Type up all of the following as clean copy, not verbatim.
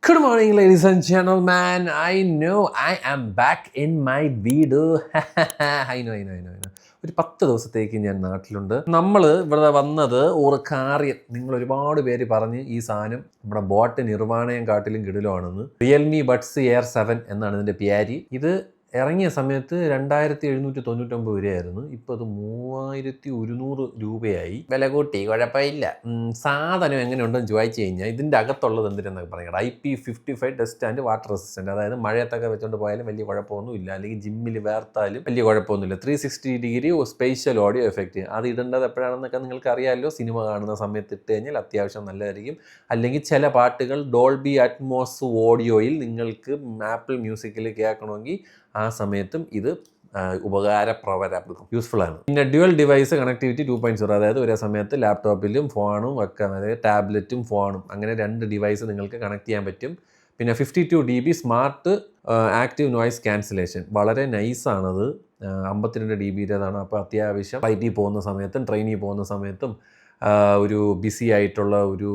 Good morning, ladies and gentlemen. I know I am back in my video. I know. ഒരു 10 ദിവസത്തേക്ക് ഞാൻ നാട്ടിലുണ്ട്. നമ്മൾ ഇവിടെ വന്നത് ഒരു കാര്യം. നിങ്ങൾ ഒരുപാട് പേര് പറഞ്ഞ് ഈ സാധനം നമ്മുടെ ബോട്ട് നിർവ്വാണയം കാട്ടിലും കിടിലുമാണെന്ന്. റിയൽമി ബഡ്സ് എയർ 7 എന്നാണ് ഇതിൻ്റെ പേര്. ഇത് ഇറങ്ങിയ സമയത്ത് 2799 രൂപയായിരുന്നു. ഇപ്പോൾ അത് 3100 രൂപയായി. വില കൂട്ടി, കുഴപ്പമില്ല. സാധനം എങ്ങനെയുണ്ടെന്ന് ചോദിച്ചു കഴിഞ്ഞാൽ ഇതിൻ്റെ അകത്തുള്ളത് എന്തിനാണെന്നൊക്കെ പറയുന്നത് IP55 dust and water resistant. അതായത് മഴയത്തൊക്കെ വെച്ചുകൊണ്ട് പോയാലും വലിയ കുഴപ്പമൊന്നുമില്ല, അല്ലെങ്കിൽ ജിമ്മിൽ വേർത്താലും വലിയ കുഴപ്പമൊന്നുമില്ല. 360 ഡിഗ്രി സ്പേഷ്യൽ ഓഡിയോ എഫക്റ്റ്. അത് ഇടേണ്ടത് എപ്പോഴാണെന്നൊക്കെ നിങ്ങൾക്ക് അറിയാമല്ലോ. സിനിമ കാണുന്ന സമയത്ത് ഇട്ട് കഴിഞ്ഞാൽ അത്യാവശ്യം നല്ലതായിരിക്കും. അല്ലെങ്കിൽ ചില പാട്ടുകൾ ഡോൾബി അറ്റ്മോസ് ഓഡിയോയിൽ നിങ്ങൾക്ക് ആപ്പിൾ മ്യൂസിക്കിൽ കേൾക്കണമെങ്കിൽ ആ സമയത്തും ഇത് ഉപകാരപ്രദമാകും, യൂസ്ഫുൾ ആണ്. പിന്നെ ഡ്യുവൽ ഡിവൈസ് കണക്ടിവിറ്റി 2.0, അതായത് ഒരേ സമയത്ത് ലാപ്ടോപ്പിലും ഫോണും ഒക്കെ, അതായത് ടാബ്ലറ്റും ഫോണും, അങ്ങനെ 2 ഡിവൈസ് നിങ്ങൾക്ക് കണക്ട് ചെയ്യാൻ പറ്റും. പിന്നെ 52 dB smart active noise cancellation, വളരെ നൈസാണത്. 52 dBയുടേതാണ്. അപ്പോൾ അത്യാവശ്യം ഫ്ലൈറ്റിൽ പോകുന്ന സമയത്തും ട്രെയിനിൽ പോകുന്ന സമയത്തും ഒരു ബിസി ആയിട്ടുള്ള ഒരു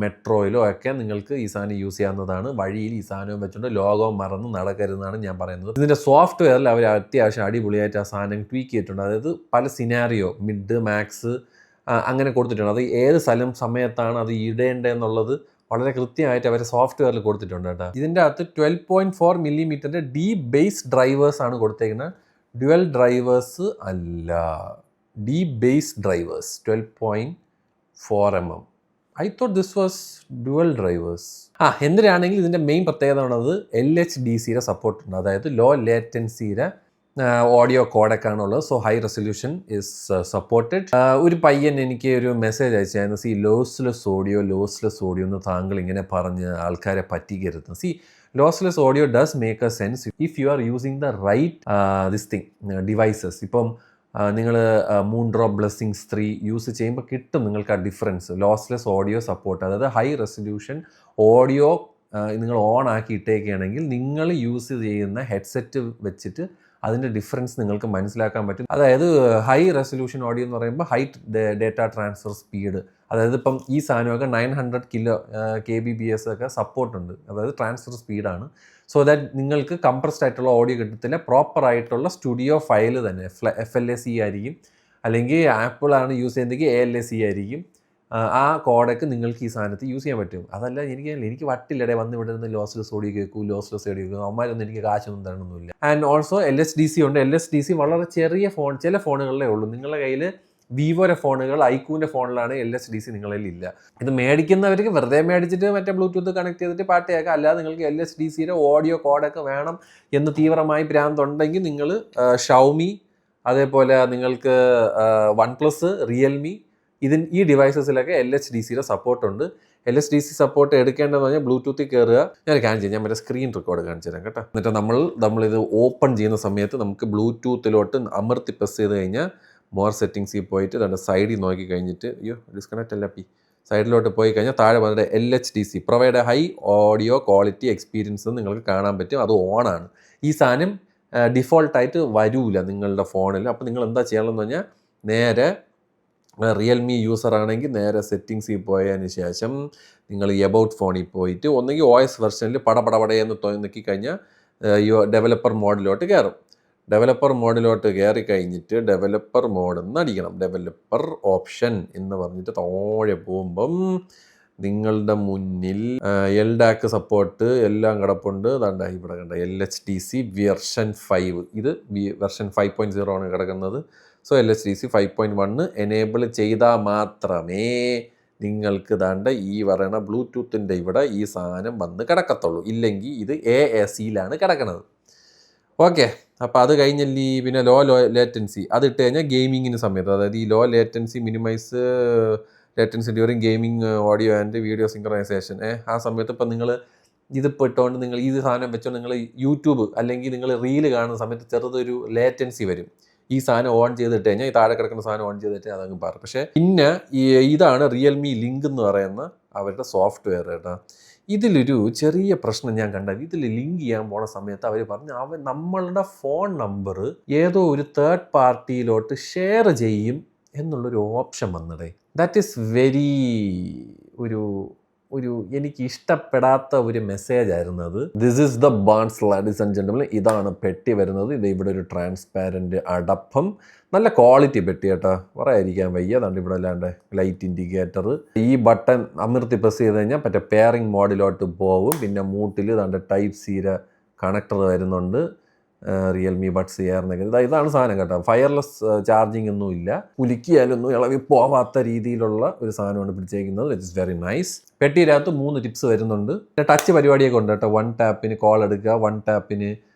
മെട്രോയിലോ ഒക്കെ നിങ്ങൾക്ക് ഈ സാധനം യൂസ് ചെയ്യാവുന്നതാണ്. വഴിയിൽ ഈ സാധനം വെച്ചുകൊണ്ട് ലോകം മറന്ന് നടക്കരുതെന്നാണ് ഞാൻ പറയുന്നത്. ഇതിൻ്റെ സോഫ്റ്റ്വെയറിൽ അവർ അത്യാവശ്യം അടിപൊളിയായിട്ട് ആ സാധനം ട്വീക്ക് ചെയ്തിട്ടുണ്ട്. അതായത് പല സിനാരിയോ, മിഡ്, മാക്സ് അങ്ങനെ കൊടുത്തിട്ടുണ്ട്. അത് ഏത് സമയത്താണ് അത് ഇടേണ്ടതെന്നുള്ളത് വളരെ കൃത്യമായിട്ട് അവർ സോഫ്റ്റ്വെയറിൽ കൊടുത്തിട്ടുണ്ട് കേട്ടോ. ഇതിൻ്റെ അകത്ത് 12.4 mm ഡീപ് ബേസ് ഡ്രൈവേഴ്സ് ആണ് കൊടുത്തേക്കുന്നത്. ഡ്യുവൽ ഡ്രൈവേഴ്സ് അല്ല, deep bass drivers 12.4 mm. I thought this was dual drivers. എന്തിനാണെങ്കിൽ ഇതിൻ്റെ മെയിൻ പ്രത്യേകത ആണത് LHDCയുടെ സപ്പോർട്ട് ഉണ്ട്. അതായത് ലോ ലേറ്റൻസിയുടെ ഓഡിയോ കോഡക്കാണുള്ളത്. So high resolution is supported. ഒരു പയ്യൻ എനിക്ക് ഒരു മെസ്സേജ് അയച്ചായിരുന്നു, ലോസ്ലെസ് ഓഡിയോ എന്ന് താങ്കൾ ഇങ്ങനെ പറഞ്ഞ് ആൾക്കാരെ പറ്റിക്കരുത്. Lossless audio does make a sense if you are using the right devices. ഇപ്പം നിങ്ങൾ മൂൺ ഡ്രോപ്പ് ബ്ലെസ്സിങ്സ് 3 യൂസ് ചെയ്യുമ്പോൾ കിട്ടും നിങ്ങൾക്ക് ആ ഡിഫറൻസ്. ലോസ്ലെസ് ഓഡിയോ സപ്പോർട്ട്, അതായത് ഹൈ റെസൊല്യൂഷൻ ഓഡിയോ നിങ്ങൾ ഓൺ ആക്കി ഇട്ടേക്കുകയാണെങ്കിൽ നിങ്ങൾ യൂസ് ചെയ്യുന്ന ഹെഡ്സെറ്റ് വെച്ചിട്ട് അതിൻ്റെ ഡിഫറൻസ് നിങ്ങൾക്ക് മനസ്സിലാക്കാൻ പറ്റും. അതായത് ഹൈ റെസൊല്യൂഷൻ ഓഡിയോ എന്ന് പറയുമ്പോൾ ഹൈ ഡേറ്റ ട്രാൻസ്ഫർ സ്പീഡ്, അതായത് ഇപ്പം ഈ സാധനമൊക്കെ 900 kbps ഒക്കെ സപ്പോർട്ടുണ്ട്. അതായത് ട്രാൻസ്ഫർ സ്പീഡാണ്. സോ ദാറ്റ് നിങ്ങൾക്ക് കംപ്രസ്ഡ് ആയിട്ടുള്ള ഓഡിയോ കിട്ടത്തില്ല. പ്രോപ്പർ ആയിട്ടുള്ള സ്റ്റുഡിയോ ഫയൽ തന്നെ FLAC ആയിരിക്കും. അല്ലെങ്കിൽ ആപ്പിളാണ് യൂസ് ചെയ്യുന്നതെങ്കിൽ ALAC ആയിരിക്കും. ആ കോഡൊക്കെ നിങ്ങൾക്ക് ഈ സാധനത്ത് യൂസ് ചെയ്യാൻ പറ്റും. അതല്ല എനിക്ക് വട്ടില്ലടെ വന്ന് ഇവിടെ നിന്ന് ലോസ്ലെസ് ഓഡിയോ കേൾക്കും, അവന്മാരൊന്നും എനിക്ക് കാശൊന്നും തരണമൊന്നുമില്ല. ആൻഡ് ഓൾസോ LHDC ഉണ്ട്. LHDC വളരെ ചെറിയ ഫോൺ, ചില ഫോണുകളിലേ ഉള്ളൂ. നിങ്ങളുടെ കയ്യിൽ വിവോയുടെ ഫോണുകൾ, ഐക്യൂൻ്റെ ഫോണിലാണ് LHDC നിങ്ങളിൽ ഇല്ല. ഇത് മേടിക്കുന്നവർക്ക് വെറുതെ മേടിച്ചിട്ട് മറ്റേ ബ്ലൂടൂത്ത് കണക്ട് ചെയ്തിട്ട് പാട്ട് കേൾക്കാം. അല്ലാതെ നിങ്ങൾക്ക് LHDCയുടെ ഓഡിയോ കോഡൊക്കെ വേണം എന്ന് തീവ്രമായി ഭ്രാന്തുണ്ടെങ്കിൽ നിങ്ങൾ ഷൗമി, അതേപോലെ നിങ്ങൾക്ക് OnePlus, റിയൽമി, ഈ ഡിവൈസസിലൊക്കെ LHDCയുടെ സപ്പോർട്ടുണ്ട്. LHDC സപ്പോർട്ട് എടുക്കേണ്ടതെന്ന് പറഞ്ഞാൽ ബ്ലൂടൂത്തിൽ കയറുക. ഞാൻ കാണിച്ചു, ഞാൻ മറ്റേ സ്ക്രീൻ റെക്കോർഡ് കാണിച്ചു തരാം കേട്ടോ. എന്നിട്ട് നമ്മളിത് ഓപ്പൺ ചെയ്യുന്ന സമയത്ത് നമുക്ക് ബ്ലൂടൂത്തിലോട്ട് അമർത്തി പ്രസ് ചെയ്ത് കഴിഞ്ഞാൽ മോർ സെറ്റിങ്സിൽ പോയിട്ട് അതിൻ്റെ സൈഡിൽ നോക്കി കഴിഞ്ഞിട്ട് ഡിസ്കണക്റ്റ് അല്ല സൈഡിലോട്ട് പോയി കഴിഞ്ഞാൽ താഴെ വന്നിട്ട് LHDC provide high audio quality experience നിങ്ങൾക്ക് കാണാൻ പറ്റും. അത് ഓണാണ്. ഈ സാധനം ഡിഫോൾട്ടായിട്ട് വരൂല നിങ്ങളുടെ ഫോണിൽ. അപ്പോൾ നിങ്ങൾ എന്താ ചെയ്യണമെന്ന് പറഞ്ഞാൽ നേരെ റിയൽമി യൂസർ ആണെങ്കിൽ നേരെ സെറ്റിങ്സിൽ പോയതിന് ശേഷം നിങ്ങൾ എബൌട്ട് ഫോണിൽ പോയിട്ട് ഒന്നെങ്കിൽ OS വെർഷനിൽ പടപടപടയെന്ന് നോക്കി കഴിഞ്ഞാൽ ഡെവലപ്പർ മോഡിലോട്ട് കയറും. ഡെവലപ്പർ മോഡിലോട്ട് കയറി കഴിഞ്ഞിട്ട് ഡെവലപ്പർ മോഡെന്ന് അടിക്കണം. ഡെവലപ്പർ ഓപ്ഷൻ എന്ന് പറഞ്ഞിട്ട് താഴെ പോകുമ്പം നിങ്ങളുടെ മുന്നിൽ LDAC സപ്പോർട്ട് എല്ലാം കിടപ്പുണ്ട്. അതാണ്ട് ഇവിടെ കണ്ട LHDC വെർഷൻ 5, ഇത് വെർഷൻ 5.0 ആണ് കിടക്കുന്നത്. സോ LHDC 5.1 എനേബിൾ ചെയ്താൽ മാത്രമേ നിങ്ങൾക്ക് ദാണ്ട ഈ പറയുന്ന ബ്ലൂടൂത്തിൻ്റെ ഇവിടെ ഈ സാധനം വന്ന് കിടക്കത്തുള്ളൂ. ഇല്ലെങ്കിൽ ഇത് AACയിലാണ് കിടക്കുന്നത്. ഓക്കെ, അപ്പോൾ അത് കഴിഞ്ഞല്ലേ. പിന്നെ ലോ ലേറ്റൻസി അത് ഇട്ട് കഴിഞ്ഞാൽ ഗെയിമിങ്ങിന് സമയത്ത്, അതായത് ഈ low latency minimise latency during gaming audio and video synchronisation. ആ സമയത്ത് ഇപ്പം നിങ്ങൾ ഇതിപ്പോൾ ഇട്ടുകൊണ്ട് നിങ്ങൾ ഈ സാധനം വെച്ചുകൊണ്ട് നിങ്ങൾ യൂട്യൂബ് അല്ലെങ്കിൽ നിങ്ങൾ റീല് കാണുന്ന സമയത്ത് ചെറുതൊരു ലേറ്റൻസി വരും. ഈ സാധനം ഓൺ ചെയ്തിട്ട് കഴിഞ്ഞാൽ ഈ താഴെ കിടക്കുന്ന സാധനം ഓൺ ചെയ്തിട്ട് അതങ്ങ് പറയും. പക്ഷേ പിന്നെ ഇതാണ് റിയൽമി ലിങ്ക് എന്ന് പറയുന്ന അവരുടെ സോഫ്റ്റ്വെയർ കേട്ടോ. ഇതിലൊരു ചെറിയ പ്രശ്നം ഞാൻ കണ്ടത്, ഇതിൽ ലിങ്ക് ചെയ്യാൻ പോണ സമയത്ത് അവർ പറഞ്ഞു നമ്മളുടെ ഫോൺ നമ്പർ ഏതോ ഒരു തേർഡ് പാർട്ടിയിലോട്ട് ഷെയർ ചെയ്യും എന്നുള്ളൊരു ഓപ്ഷൻ വന്നതേ. ദാറ്റ് ഈസ് വെരി ഒരു എനിക്ക് ഇഷ്ടപ്പെടാത്ത ഒരു മെസ്സേജ് ആയിരുന്നു അത്. This is the bones ladies and gentlemen. ഇതാണ് പെട്ടി വരുന്നത്. ഇത് ഇവിടെ ഒരു ട്രാൻസ്പാരൻറ്റ് അടപ്പം, നല്ല ക്വാളിറ്റി പെട്ടി കേട്ടോ, പറയാതിരിക്കാൻ വയ്യ. അതുകൊണ്ട് ഇവിടെ അല്ലാണ്ട് ലൈറ്റ് ഇൻഡിക്കേറ്റർ, ഈ ബട്ടൺ അമർത്തി പ്രസ് ചെയ്ത് കഴിഞ്ഞാൽ മറ്റേ പെയറിംഗ് മോഡിലോട്ട് പോകും. പിന്നെ മൂട്ടിൽ ഇതാണ്ട് ടൈപ്പ് സീര കണക്ടർ വരുന്നുണ്ട്. റിയൽമി ബഡ്സ് എയറിനൊക്കെ ഇതാണ് സാധനം കേട്ടോ. ഫയർലെസ് ചാർജിങ് ഒന്നും ഇല്ല, കുലുക്കിയാലൊന്നും ഇളവി പോവാത്ത രീതിയിലുള്ള ഒരു സാധനമാണ് പിടിച്ചേക്കുന്നത്. It's very nice. പെട്ടിയിനകത്ത് 3 ടിപ്സ് വരുന്നുണ്ട്. ടച്ച് പരിപാടിയൊക്കെ ഉണ്ട് കേട്ടോ. 1 ടാപ്പിന് കോൾ എടുക്കുക, 1 ടാപ്പിന്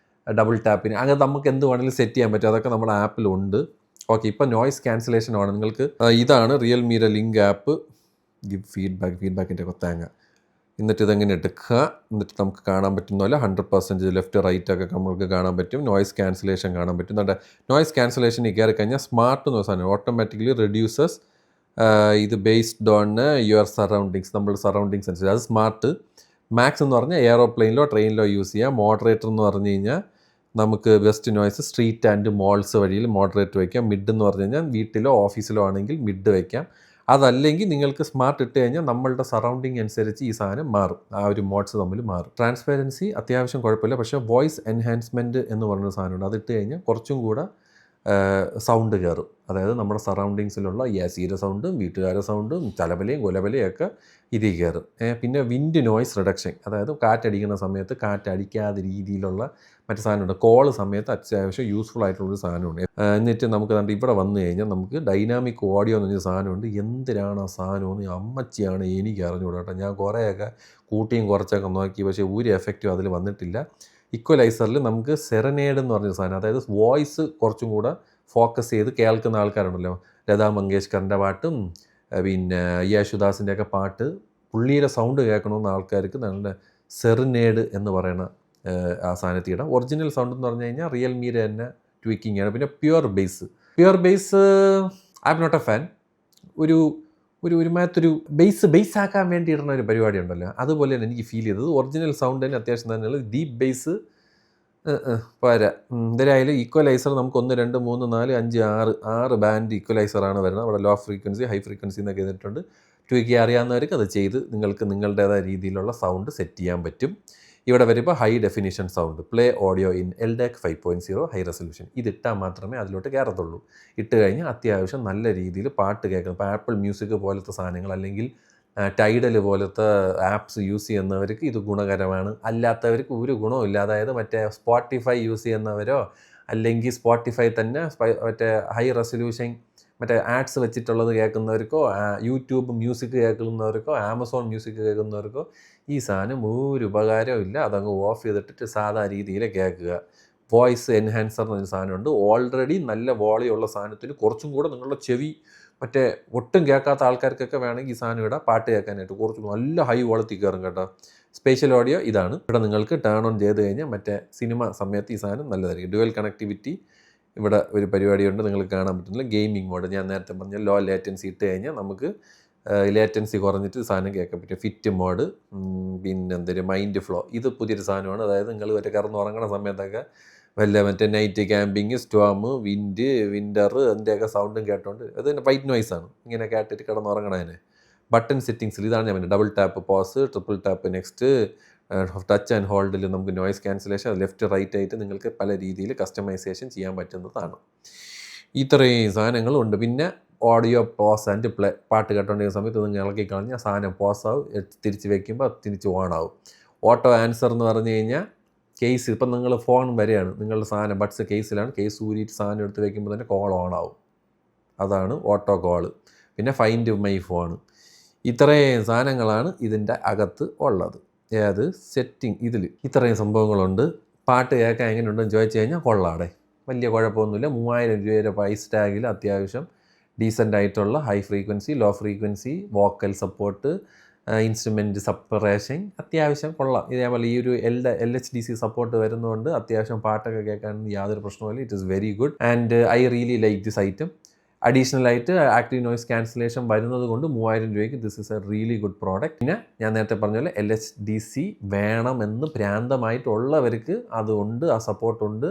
ഡബിൾ ടാപ്പിന്, അങ്ങനെ നമുക്ക് എന്ത് വേണമെങ്കിലും സെറ്റ് ചെയ്യാൻ പറ്റും. അതൊക്കെ നമ്മുടെ ആപ്പിലുണ്ട്. ഓക്കെ, ഇപ്പോൾ നോയ്സ് ക്യാൻസലേഷൻ ആണ് നിങ്ങൾക്ക്. ഇതാണ് റിയൽമിയുടെ ലിങ്ക് ആപ്പ്. ഗിവ് ഫീഡ്ബാക്കിൻ്റെ കൊത്താങ്ങ. എന്നിട്ട് ഇതെങ്ങനെ എടുക്കുക, എന്നിട്ട് നമുക്ക് കാണാൻ പറ്റുന്ന പോലെ 100% ലെഫ്റ്റ് റൈറ്റ് ഒക്കെ നമുക്ക് കാണാൻ പറ്റും. നോയ്സ് ക്യാൻസലേഷൻ കാണാൻ പറ്റും. എന്നിട്ട് നോയ്സ് ക്യാൻസലേഷനിൽ കയറി കഴിഞ്ഞാൽ സ്മാർട്ട് എന്ന് സാധനം ഓട്ടോമാറ്റിക്കലി റെഡ്യൂസസ് ഇത് ബേസ്ഡ് ഓൺ യുവർ സറൗണ്ടിങ്സ്, നമ്മൾ സറൗണ്ടിങ്സ് അനുസരിച്ച്. അത് സ്മാർട്ട്. മാക്സ് എന്ന് പറഞ്ഞാൽ എയറോപ്ലെയിനിലോ ട്രെയിനിലോ യൂസ് ചെയ്യാം. മോഡറേറ്റർ എന്ന് പറഞ്ഞു കഴിഞ്ഞാൽ നമുക്ക് best noise street and moles വഴിയിൽ മോഡറേറ്റ് വയ്ക്കാം. മിഡ് എന്ന് പറഞ്ഞു കഴിഞ്ഞാൽ വീട്ടിലോ ഓഫീസിലോ ആണെങ്കിൽ മിഡ് വയ്ക്കാം. അതല്ലെങ്കിൽ നിങ്ങൾക്ക് സ്മാർട്ട് ഇട്ട് കഴിഞ്ഞാൽ നമ്മളുടെ സറൗണ്ടിങ് അനുസരിച്ച് ഈ സാധനം മാറും, ആ ഒരു മോഡ്സ് തമ്മിൽ മാറും. ട്രാൻസ്പെറൻസി അത്യാവശ്യം കുഴപ്പമില്ല, പക്ഷേ വോയിസ് എൻഹാൻസ്മെൻറ്റ് എന്ന് പറഞ്ഞൊരു സാധനമുണ്ട്. അതിട്ട് കഴിഞ്ഞാൽ കുറച്ചും കൂടെ സൗണ്ട് കയറും. അതായത് നമ്മുടെ സറൗണ്ടിങ്സിലുള്ള യാസീര സൗണ്ടും വീട്ടുകാരുടെ സൗണ്ടും ചലബലയും കൊലബലയും ഒക്കെ ഇതിൽ കയറും. പിന്നെ വിൻഡ് നോയ്സ് റിഡക്ഷൻ, അതായത് കാറ്റടിക്കുന്ന സമയത്ത് കാറ്റടിക്കാത്ത രീതിയിലുള്ള മറ്റു സാധനമുണ്ട്. കോള് സമയത്ത് അത്യാവശ്യം യൂസ്ഫുൾ ആയിട്ടുള്ളൊരു സാധനമുണ്ട്. എന്നിട്ട് നമുക്ക് കണ്ട് ഇവിടെ വന്നു കഴിഞ്ഞാൽ നമുക്ക് ഡൈനാമിക് ഓഡിയോ എന്ന് പറഞ്ഞ സാധനമുണ്ട്. എന്തിനാണ് ആ സാധനമെന്ന് അമ്മച്ചിയാണ് എനിക്ക് അറിഞ്ഞുകൂടാ കേട്ടോ. ഞാൻ കുറേയൊക്കെ കൂട്ടിയും കുറച്ചൊക്കെ നോക്കി, പക്ഷേ ഒരു എഫക്റ്റും അതിൽ വന്നിട്ടില്ല. ഇക്വലൈസറിൽ നമുക്ക് സെറനേഡ് എന്ന് പറഞ്ഞൊരു സാധനം, അതായത് വോയിസ് കുറച്ചും കൂടെ ഫോക്കസ് ചെയ്ത് കേൾക്കുന്ന ആൾക്കാരുണ്ടല്ലോ, ലതാ മങ്കേഷ്കറിൻ്റെ പാട്ടും പിന്നെ യേശുദാസിൻ്റെ ഒക്കെ പാട്ട്, പുള്ളിയുടെ സൗണ്ട് കേൾക്കണമെന്ന് ആൾക്കാർക്ക് നല്ല സെറിനേഡ് എന്ന് പറയുന്ന ആ സാധനത്തിയുടെ ഒറിജിനൽ സൗണ്ട് എന്ന് പറഞ്ഞു കഴിഞ്ഞാൽ റിയൽമിയുടെ തന്നെ ട്വിക്കിംഗ് ആണ്. പിന്നെ pure bass I'm not a fan. ഒരുമാത്തൊരു ബേസ് ആക്കാൻ വേണ്ടി ഇടുന്ന ഒരു പരിപാടി ഉണ്ടല്ലോ, അതുപോലെ തന്നെ എനിക്ക് ഫീൽ ചെയ്തത്. ഒറിജിനൽ സൗണ്ട് തന്നെ അത്യാവശ്യം തന്നെയുള്ള ഡീപ്പ് ബേസ് പോരാ. എന്തായാലും ഈക്വലൈസർ നമുക്ക് 1 2 3 4 5 6 ബാൻഡ് ഈക്വലൈസറാണ് വരുന്നത്. അവിടെ ലോ ഫ്രീക്വൻസി ഹൈ ഫ്രീക്വൻസി എന്നൊക്കെ ചെയ്തിട്ടുണ്ട്. ട്വിക്കി അറിയാവുന്നവർക്ക് അത് ചെയ്ത് നിങ്ങൾക്ക് നിങ്ങളുടേതായ രീതിയിലുള്ള സൗണ്ട് സെറ്റ് ചെയ്യാൻ പറ്റും. ഇവിടെ വരുമ്പോൾ high definition sound, play audio in LDAC 5.0 high resolution, ഇതിട്ടാൽ മാത്രമേ അതിലോട്ട് കയറത്തുള്ളൂ. ഇട്ട് കഴിഞ്ഞാൽ അത്യാവശ്യം നല്ല രീതിയിൽ പാട്ട് കേൾക്കണം. ഇപ്പോൾ ആപ്പിൾ മ്യൂസിക് പോലത്തെ സാധനങ്ങൾ അല്ലെങ്കിൽ ടൈഡൽ പോലത്തെ ആപ്സ് യൂസ് ചെയ്യുന്നവർക്ക് ഇത് ഗുണകരമാണ്. അല്ലാത്തവർക്ക് ഒരു ഗുണമില്ല. അതായത് മറ്റേ സ്പോട്ടിഫൈ യൂസ് ചെയ്യുന്നവരോ അല്ലെങ്കിൽ സ്പോട്ടിഫൈ തന്നെ മറ്റേ ഹൈ റെസൊല്യൂഷൻ മറ്റേ ആഡ്സ് വെച്ചിട്ടുള്ളത് കേൾക്കുന്നവർക്കോ, യൂട്യൂബ് മ്യൂസിക് കേൾക്കുന്നവർക്കോ, ആമസോൺ മ്യൂസിക് കേൾക്കുന്നവർക്കോ ഈ സാധനം ഒരു ഉപകാരവും ഇല്ല. അതങ്ങ് ഓഫ് ചെയ്തിട്ട് സാധാ രീതിയിൽ കേൾക്കുക. വോയിസ് എൻഹാൻസർ എന്നൊരു സാധനമുണ്ട്. ഓൾറെഡി നല്ല വോളിയുള്ള സാധനത്തിന് കുറച്ചും കൂടെ നിങ്ങളുടെ ചെവി മറ്റേ ഒട്ടും കേൾക്കാത്ത ആൾക്കാർക്കൊക്കെ വേണമെങ്കിൽ ഈ സാധനം ഇടാം. പാട്ട് കേൾക്കാനായിട്ട് കുറച്ച് നല്ല ഹൈ വോളത്തിൽ കയറും കേട്ടോ. സ്പേഷ്യൽ ഓഡിയോ ഇതാണ്. ഇവിടെ നിങ്ങൾക്ക് ടേൺ ഓൺ ചെയ്ത് കഴിഞ്ഞാൽ മറ്റേ സിനിമ സമയത്ത് ഈ സാധനം നല്ലതായിരിക്കും. ഡ്യുവൽ കണക്ടിവിറ്റി ഇവിടെ ഒരു പരിപാടിയുണ്ട്, നിങ്ങൾക്ക് കാണാൻ പറ്റുന്നില്ല. ഗെയിമിംഗ് മോഡ് ഞാൻ നേരത്തെ പറഞ്ഞ ലോ ലേറ്റൻസി ഇട്ട് കഴിഞ്ഞാൽ നമുക്ക് ലേറ്റൻസി കുറഞ്ഞിട്ട് സാധനം കേൾക്കാൻ പറ്റും. ഫിറ്റ് മോഡ്, പിന്നെ എന്തൊരു മൈൻഡ് ഫ്ലോ, ഇത് പുതിയൊരു സാധനമാണ്. അതായത് നിങ്ങൾ മറ്റേ കിടന്നുറങ്ങുന്ന സമയത്തൊക്കെ വല്ല മറ്റേ നൈറ്റ് ക്യാമ്പിങ്, സ്റ്റോം, വിൻ്റർ അതിൻ്റെയൊക്കെ സൗണ്ടും കേട്ടോണ്ട് അത് തന്നെ വൈറ്റ് നോയ്സാണ്. ഇങ്ങനെ കേട്ടിട്ട് കിടന്നുറങ്ങണതിന്. ബട്ടൺ സെറ്റിങ്സിൽ ഇതാണ് ഞാൻ പറഞ്ഞത്. Double tap pause, triple tap next, touch and ഹോൾഡിൽ നമുക്ക് നോയ്സ് ക്യാൻസലേഷൻ, ലെഫ്റ്റ് റൈറ്റ് ആയിട്ട് നിങ്ങൾക്ക് പല രീതിയിൽ കസ്റ്റമൈസേഷൻ ചെയ്യാൻ പറ്റുന്നതാണ്. ഇത്രയും സാധനങ്ങളുണ്ട്. പിന്നെ ഓഡിയോ പോസ് ആൻഡ് പ്ലേ, പാട്ട് കേട്ടോണ്ടിരിക്കുന്ന സമയത്ത് നിങ്ങൾ ഇളക്കി കളഞ്ഞാൽ സാധനം പോസ് ആവും, തിരിച്ച് വയ്ക്കുമ്പോൾ തിരിച്ച് ഓൺ ആവും. ഓട്ടോ ആൻസർ എന്ന് പറഞ്ഞു കഴിഞ്ഞാൽ കേസ്, ഇപ്പം നിങ്ങൾ ഫോൺ വരെയാണ്, നിങ്ങളുടെ സാധനം ബഡ്സ് കേസിലാണ്, കേസ് ഊരിയിട്ട് സാധനം എടുത്ത് വയ്ക്കുമ്പോൾ തന്നെ കോൾ ഓൺ ആവും. അതാണ് ഓട്ടോ കോള്. പിന്നെ ഫൈൻഡ് മൈ ഫോൺ. ഇത്രയും സാധനങ്ങളാണ് ഇതിൻ്റെ അകത്ത് ഉള്ളത്. ഏത് സെറ്റിംഗ് ഇതിൽ ഇത്രയും സംഭവങ്ങളുണ്ട്. പാട്ട് കേൾക്കാൻ എങ്ങനെയുണ്ടെന്ന് ചോദിച്ചു കഴിഞ്ഞാൽ കൊള്ളാടെ, വലിയ കുഴപ്പമൊന്നുമില്ല. 3000 രൂപയുടെ പ്രൈസ് ടാഗിൽ അത്യാവശ്യം ഡീസൻ്റ് ആയിട്ടുള്ള high frequency, low frequency, vocal support, instrument separation അത്യാവശ്യം കൊള്ളാം. ഇതേപോലെ ഈ ഒരു LHDC സപ്പോർട്ട് വരുന്നതുകൊണ്ട് അത്യാവശ്യം പാട്ടൊക്കെ കേൾക്കാൻ യാതൊരു പ്രശ്നവുമില്ല. It is very good and I really like this item. Additional ആയിട്ട് ആക്റ്റീവ് നോയ്സ് ക്യാൻസലേഷൻ വരുന്നത് കൊണ്ട് 3000 രൂപയ്ക്ക് this is A really good product. പിന്നെ ഞാൻ നേരത്തെ പറഞ്ഞ പോലെ LHDC വേണമെന്ന് ഭ്രാന്തമായിട്ടുള്ളവർക്ക് അതുകൊണ്ട്, ആ സപ്പോർട്ടുണ്ട്.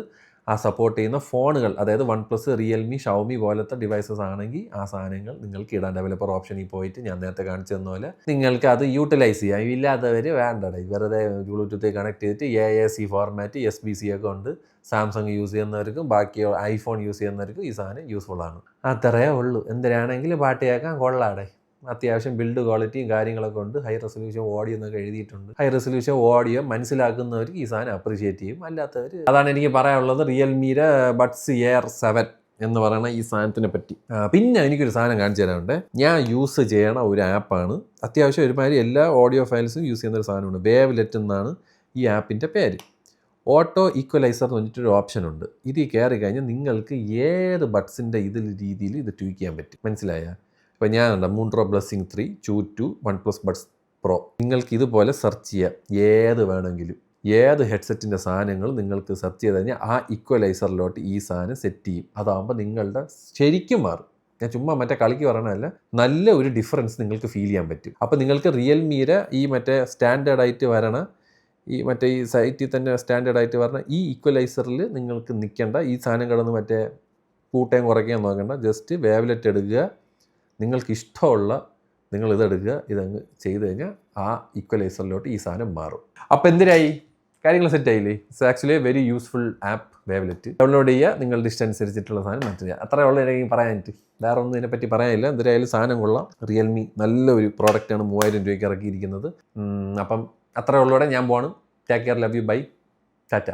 ആ സപ്പോർട്ട് ചെയ്യുന്ന ഫോണുകൾ, അതായത് OnePlus, റിയൽമി, ഷവമി പോലത്തെ ഡിവൈസസ് ആണെങ്കിൽ ആ സാധനങ്ങൾ നിങ്ങൾക്ക് ഇടാൻ ഡെവലപ്പർ ഓപ്ഷനിൽ പോയിട്ട് ഞാൻ നേരത്തെ കാണിച്ചു തന്ന പോലെ നിങ്ങൾക്ക് അത് യൂട്ടിലൈസ് ചെയ്യാം. ഇല്ലാത്തവർ വേണ്ടടേ, വെറുതെ ബ്ലൂടൂത്ത് കണക്ട് ചെയ്തിട്ട് AAC ഫോർമാറ്റ് SBC ഒക്കെ ഉണ്ട്. സാംസങ് യൂസ് ചെയ്യുന്നവർക്കും ബാക്കി ഐഫോൺ യൂസ് ചെയ്യുന്നവർക്കും ഈ സാധനം യൂസ്ഫുൾ ആണ്. അത്രയേ ഉള്ളൂ. എന്തിനാണെങ്കിലും പാട്ട് കേൾക്കാൻ കൊള്ളാടെ. അത്യാവശ്യം ബിൽഡ് ക്വാളിറ്റിയും കാര്യങ്ങളൊക്കെ ഉണ്ട്. ഹൈ റെസൊല്യൂഷൻ ഓഡിയോ എന്നൊക്കെ എഴുതിയിട്ടുണ്ട്. ഹൈ റെസൊല്യൂഷൻ ഓഡിയോ മനസ്സിലാക്കുന്നവർക്ക് ഈ സാധനം അപ്രീഷിയേറ്റ് ചെയ്യും, അല്ലാത്തവർ. അതാണ് എനിക്ക് പറയാനുള്ളത് റിയൽമിയുടെ ബഡ്സ് എയർ 7 എന്ന് പറയുന്ന ഈ സാധനത്തിനെ പറ്റി. പിന്നെ എനിക്കൊരു സാധനം കാണിച്ചു തരാനുണ്ട്. ഞാൻ യൂസ് ചെയ്യണ ഒരു ആപ്പാണ്, അത്യാവശ്യം ഒരുമാതിരി എല്ലാ ഓഡിയോ ഫയൽസും യൂസ് ചെയ്യുന്ന ഒരു സാധനമുണ്ട്. വേവ്ലെറ്റ് എന്നാണ് ഈ ആപ്പിൻ്റെ പേര്. ഓട്ടോ ഈക്വലൈസർ എന്ന് പറഞ്ഞിട്ടൊരു ഓപ്ഷൻ ഉണ്ട്. ഇതിൽ കയറി കഴിഞ്ഞാൽ നിങ്ങൾക്ക് ഏത് ബഡ്സിൻ്റെ രീതിയിൽ ഇത് ട്യൂക്ക് ചെയ്യാൻ പറ്റും. മനസ്സിലായ? ഇപ്പോൾ ഞാനുണ്ട് മൂൺട്രോ ബ്ലെസ്സിങ് 3 2 OnePlus ബഡ്സ് പ്രോ. നിങ്ങൾക്ക് ഇതുപോലെ സെർച്ച് ചെയ്യാം, ഏത് വേണമെങ്കിലും ഏത് ഹെഡ്സെറ്റിൻ്റെ സാധനങ്ങൾ നിങ്ങൾക്ക് സെർച്ച് ചെയ്ത് കഴിഞ്ഞാൽ ആ ഈക്വലൈസറിലോട്ട് ഈ സാധനം സെറ്റ് ചെയ്യും. അതാകുമ്പോൾ നിങ്ങളുടെ ശരിക്കും മാറും. ഞാൻ ചുമ്മാ മറ്റേ കളിക്ക് പറയണതല്ല, നല്ല ഒരു ഡിഫറൻസ് നിങ്ങൾക്ക് ഫീൽ ചെയ്യാൻ പറ്റും. അപ്പോൾ നിങ്ങൾക്ക് റിയൽമിയുടെ ഈ മറ്റേ സ്റ്റാൻഡേർഡായിട്ട് വരണ ഈ മറ്റേ ഈ സൈറ്റിൽ തന്നെ സ്റ്റാൻഡേർഡായിട്ട് പറഞ്ഞ ഈ ഈക്വലൈസറിൽ നിങ്ങൾക്ക് നിൽക്കേണ്ട, ഈ സാധനം കിടന്ന് മറ്റേ കൂട്ടയും കുറയ്ക്കാൻ നോക്കണ്ട. ജസ്റ്റ് വേവ്ലെറ്റ് എടുക്കുക, നിങ്ങൾക്ക് ഇഷ്ടമുള്ള നിങ്ങൾ ഇതെടുക്കുക, ഇതങ്ങ് ചെയ്ത് കഴിഞ്ഞാൽ ആ ഈക്വലൈസറിലോട്ട് ഈ സാധനം മാറും. അപ്പോൾ എന്തിനായി കാര്യങ്ങൾ സെറ്റായില്ലേ? It's actually a very useful app Wavelet. Download ചെയ്യുക, നിങ്ങളുടെ ഇഷ്ടമനുസരിച്ചിട്ടുള്ള സാധനം മാറ്റുക. അത്രയേ ഉള്ളൂ എനിക്ക് പറയാനായിട്ട്. വേറെ ഒന്നും ഇതിനെപ്പറ്റി പറയാനില്ല. എന്തായാലും സാധനം കൊള്ളാം. റിയൽമി നല്ലൊരു പ്രോഡക്റ്റാണ്, 3000 രൂപയ്ക്ക് ഇറക്കിയിരിക്കുന്നത്. അപ്പം അത്രയേ ഉള്ളൂടെ ഞാൻ പോകണം. Take care, love you, bye, Tata.